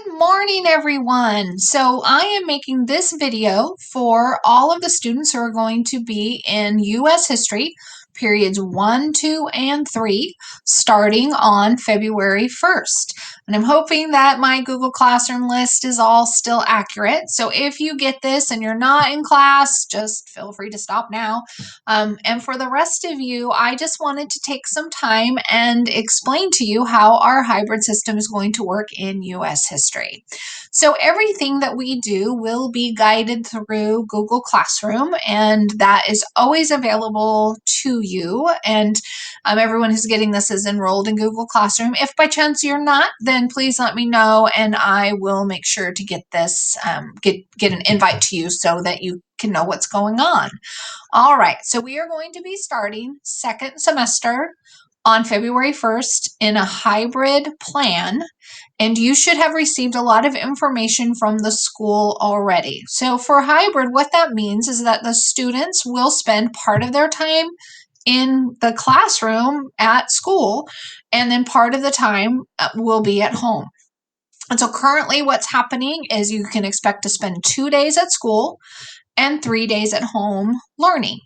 Good morning, everyone. So I am making this video for all of the students who are going to be in U.S. history, periods 1, 2, and 3, starting on February 1st. And I'm hoping that my Google Classroom list is all still accurate. So if you get this and you're not in class, just feel free to stop now. And for the rest of you, I just wanted to take some time and explain to you how our hybrid system is going to work in U.S. history. So everything that we do will be guided through Google Classroom, and that is always available to you. And everyone who's getting this is enrolled in Google Classroom. If by chance you're not, then please let me know, and I will make sure to get this, get an invite to you so that you can know what's going on. All right, so we are going to be starting second semester on February 1st in a hybrid plan, and you should have received a lot of information from the school already. So for hybrid, what that means is that the students will spend part of their time in the classroom at school, and then part of the time will be at home. And so currently what's happening is you can expect to spend 2 days at school and 3 days at home learning.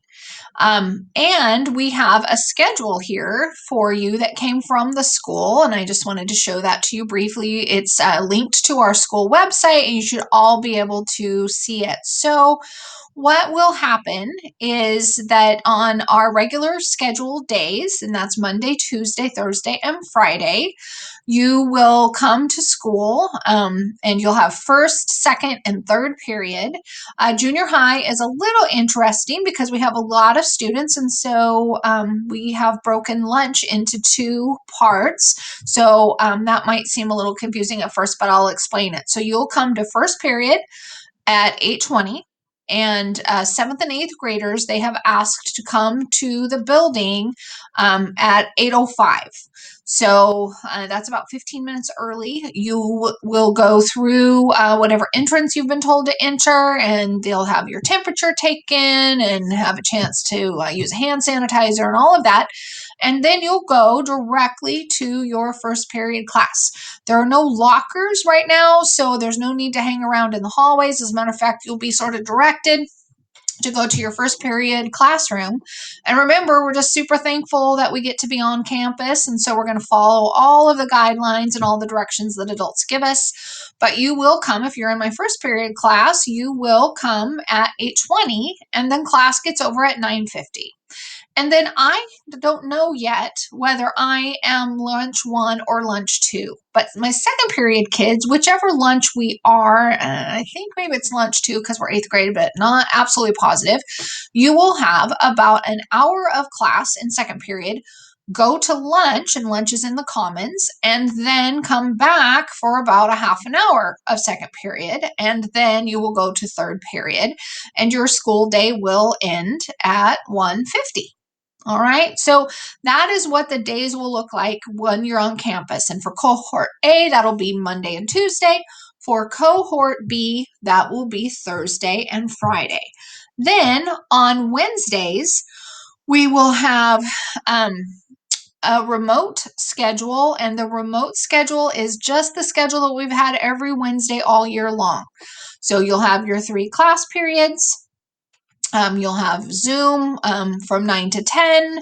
And we have a schedule here for you that came from the school, and I just wanted to show that to you briefly. It's linked to our school website, and you should all be able to see it. So what will happen is that on our regular scheduled days, and that's Monday, Tuesday, Thursday, and Friday, you will come to school and you'll have first, second, and third period. Junior high is a little interesting because we have a lot of students, and so we have broken lunch into two parts. So that might seem a little confusing at first, but I'll explain it. So you'll come to first period at 8:20. And 7th and 8th graders, they have asked to come to the building at 8:05. So that's about 15 minutes early. You will go through whatever entrance you've been told to enter, and they'll have your temperature taken and have a chance to use a hand sanitizer and all of that. And then you'll go directly to your first period class. There are no lockers right now, so there's no need to hang around in the hallways. As a matter of fact, you'll be sort of directed to go to your first period classroom. And remember, we're just super thankful that we get to be on campus, and so we're going to follow all of the guidelines and all the directions that adults give us. But you will come, if you're in my first period class, you will come at 8:20, and then class gets over at 9:50. And then I don't know yet whether I am lunch 1 or lunch 2. But my second period kids, whichever lunch we are, I think maybe it's lunch 2 because we're 8th grade, but not absolutely positive, you will have about an hour of class in second period, go to lunch, and lunch is in the commons, and then come back for about a half an hour of second period, and then you will go to third period, and your school day will end at 1:50. All right, so that is what the days will look like when you're on campus. And for cohort A, that'll be Monday and Tuesday. For cohort B, that will be Thursday and Friday. Then on Wednesdays, we will have a remote schedule, and the remote schedule is just the schedule that we've had every Wednesday all year long. So you'll have your 3 class periods. You'll have Zoom from 9 to 10,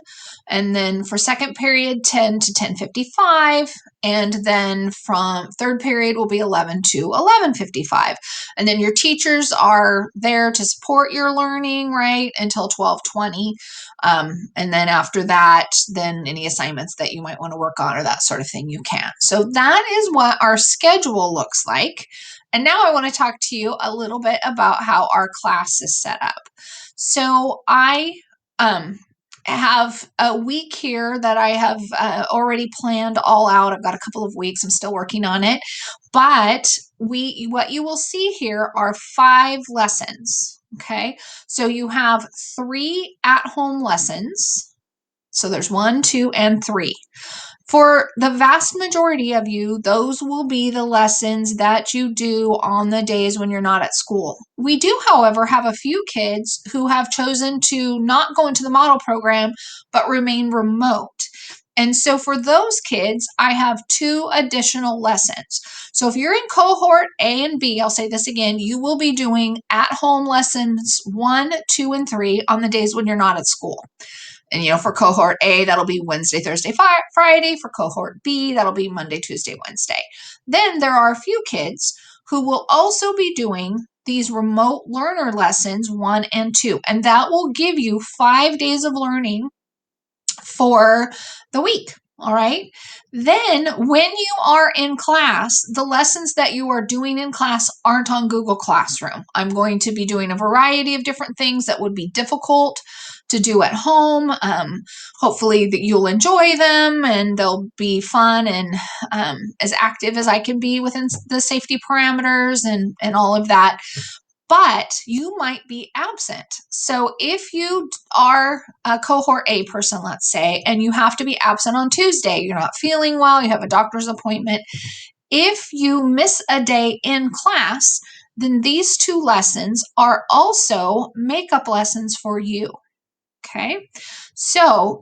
and then for second period, 10 to 10:55, and then from third period will be 11 to 11:55. And then your teachers are there to support your learning, right, until 12:20. And then after that, then any assignments that you might want to work on or that sort of thing, you can. So that is what our schedule looks like. And now I want to talk to you a little bit about how our class is set up. So I have a week here that I have already planned all out. I've got a couple of weeks. I'm still working on it. But what you will see here are 5 lessons. Okay, so you have 3 at-home lessons. So there's 1, 2, and 3. For the vast majority of you, those will be the lessons that you do on the days when you're not at school. We do, however, have a few kids who have chosen to not go into the model program, but remain remote. And so for those kids, I have 2 additional lessons. So if you're in cohort A and B, I'll say this again, you will be doing at-home lessons 1, 2, and 3 on the days when you're not at school. And for cohort A, that'll be Wednesday, Thursday, Friday. For cohort B, that'll be Monday, Tuesday, Wednesday. Then there are a few kids who will also be doing these remote learner lessons 1 and 2, and that will give you 5 days of learning for the week. All right. Then when you are in class, the lessons that you are doing in class aren't on Google Classroom. I'm going to be doing a variety of different things that would be difficult to do at home. Hopefully that you'll enjoy them and they'll be fun and as active as I can be within the safety parameters and all of that. But you might be absent. So if you are a cohort A person, let's say, and you have to be absent on Tuesday, you're not feeling well, you have a doctor's appointment. If you miss a day in class, then these 2 lessons are also makeup lessons for you. Okay. So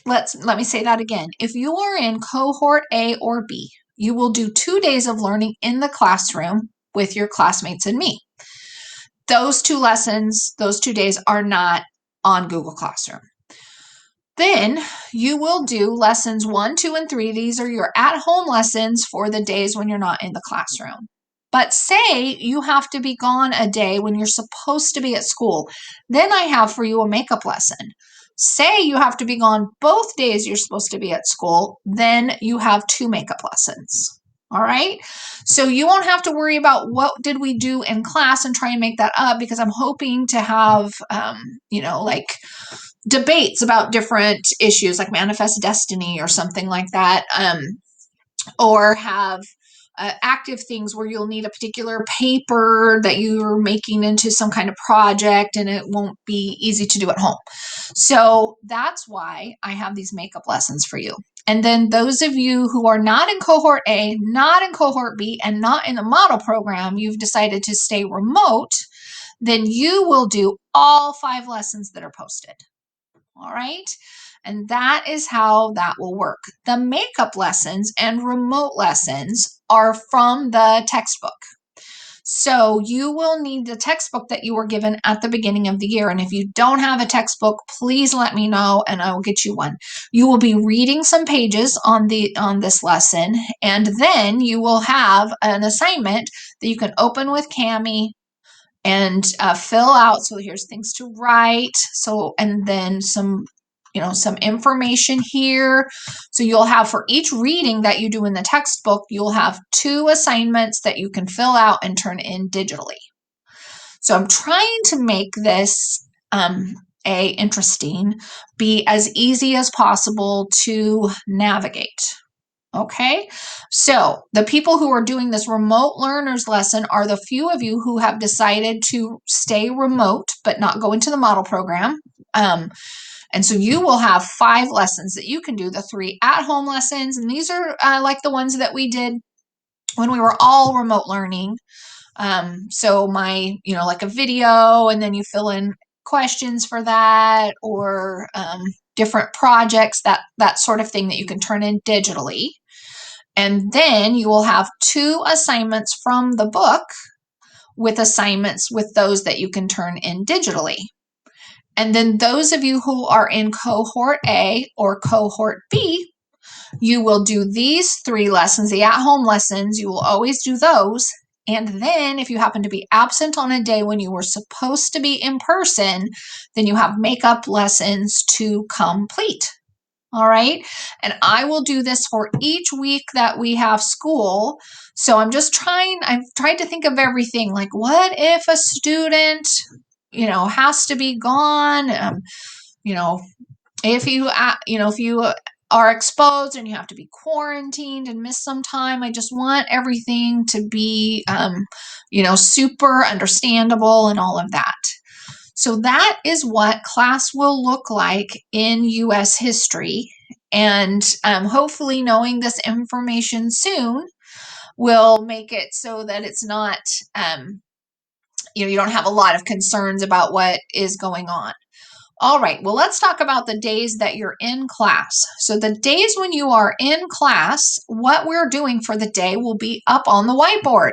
let me say that again. If you are in cohort A or B, you will do 2 days of learning in the classroom with your classmates and me. Those 2 lessons, those 2 days are not on Google Classroom. Then you will do lessons 1, 2, and 3. These are your at-home lessons for the days when you're not in the classroom. But say you have to be gone a day when you're supposed to be at school. Then I have for you a makeup lesson. Say you have to be gone both days you're supposed to be at school. Then you have 2 makeup lessons. All right. So you won't have to worry about what did we do in class and try and make that up, because I'm hoping to have, like debates about different issues like manifest destiny or something like that. Or have active things where you'll need a particular paper that you're making into some kind of project and it won't be easy to do at home. So that's why I have these makeup lessons for you. And then those of you who are not in cohort A, not in cohort B, and not in the model program, you've decided to stay remote, then you will do all 5 lessons that are posted. All right. And that is how that will work. The makeup lessons and remote lessons are from the textbook. So you will need the textbook that you were given at the beginning of the year. And if you don't have a textbook, please let me know and I will get you one. You will be reading some pages on this lesson, and then you will have an assignment that you can open with Kami and fill out. So here's things to write. So, and then some information here. So you'll have, for each reading that you do in the textbook, you'll have 2 assignments that you can fill out and turn in digitally. So I'm trying to make this interesting, be as easy as possible to navigate. Okay, so the people who are doing this remote learners lesson are the few of you who have decided to stay remote but not go into the model program. And so you will have 5 lessons that you can do, the 3 at-home lessons. And these are like the ones that we did when we were all remote learning. So like a video, and then you fill in questions for that, or different projects, that sort of thing that you can turn in digitally. And then you will have 2 assignments from the book with assignments with those that you can turn in digitally. And then those of you who are in cohort A or cohort B, you will do these 3 lessons, the at-home lessons. You will always do those. And then if you happen to be absent on a day when you were supposed to be in person, then you have makeup lessons to complete. All right. And I will do this for each week that we have school. So I've tried to think of everything, like what if a student, has to be gone, if you are exposed and you have to be quarantined and miss some time. I just want everything to be, super understandable and all of that. So that is what class will look like in U.S. history. And hopefully knowing this information soon will make it so that it's not, you don't have a lot of concerns about what is going on. All right, well, let's talk about the days that you're in class. So, the days when you are in class, what we're doing for the day will be up on the whiteboard,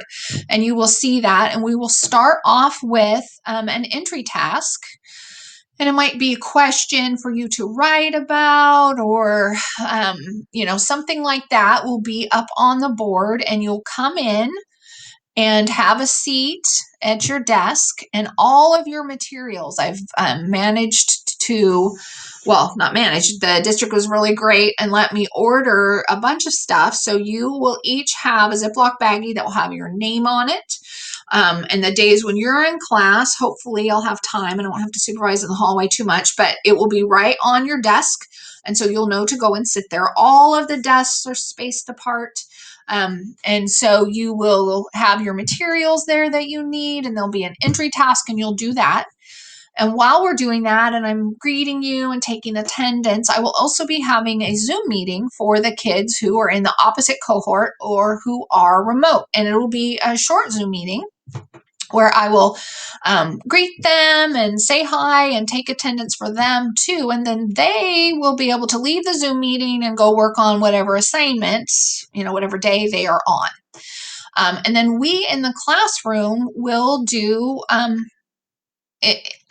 and you will see that. And we will start off with an entry task. And it might be a question for you to write about, or, something like that will be up on the board, and you'll come in and have a seat at your desk, and all of your materials I've managed to, well, not managed, the district was really great and let me order a bunch of stuff. So you will each have a Ziploc baggie that will have your name on it. And the days when you're in class, hopefully I'll have time and I won't have to supervise in the hallway too much, but it will be right on your desk. And so you'll know to go and sit there. All of the desks are spaced apart. And so you will have your materials there that you need, and there'll be an entry task, and you'll do that. And while we're doing that, and I'm greeting you and taking attendance, I will also be having a Zoom meeting for the kids who are in the opposite cohort or who are remote. And it will be a short Zoom meeting where I will greet them and say hi and take attendance for them too. And then they will be able to leave the Zoom meeting and go work on whatever assignments, whatever day they are on. And then we in the classroom will do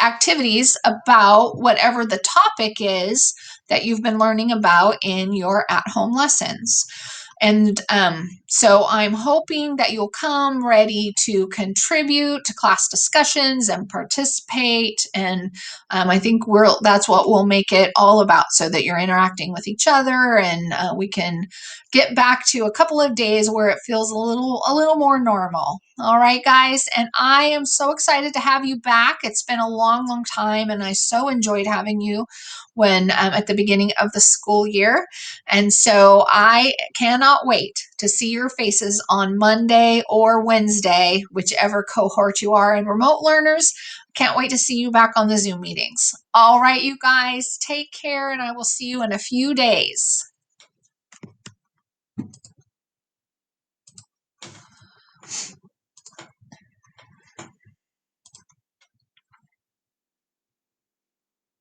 activities about whatever the topic is that you've been learning about in your at-home lessons. And so I'm hoping that you'll come ready to contribute to class discussions and participate. And I think that's what we'll make it all about, so that you're interacting with each other, and we can get back to a couple of days where it feels a little more normal. All right, guys. And I am so excited to have you back. It's been a long time, and I so enjoyed having you when at the beginning of the school year. And so I cannot wait to see your faces on Monday or Wednesday, whichever cohort you are. And remote learners, can't wait to see you back on the Zoom meetings. All right, you guys, take care, and I will see you in a few days.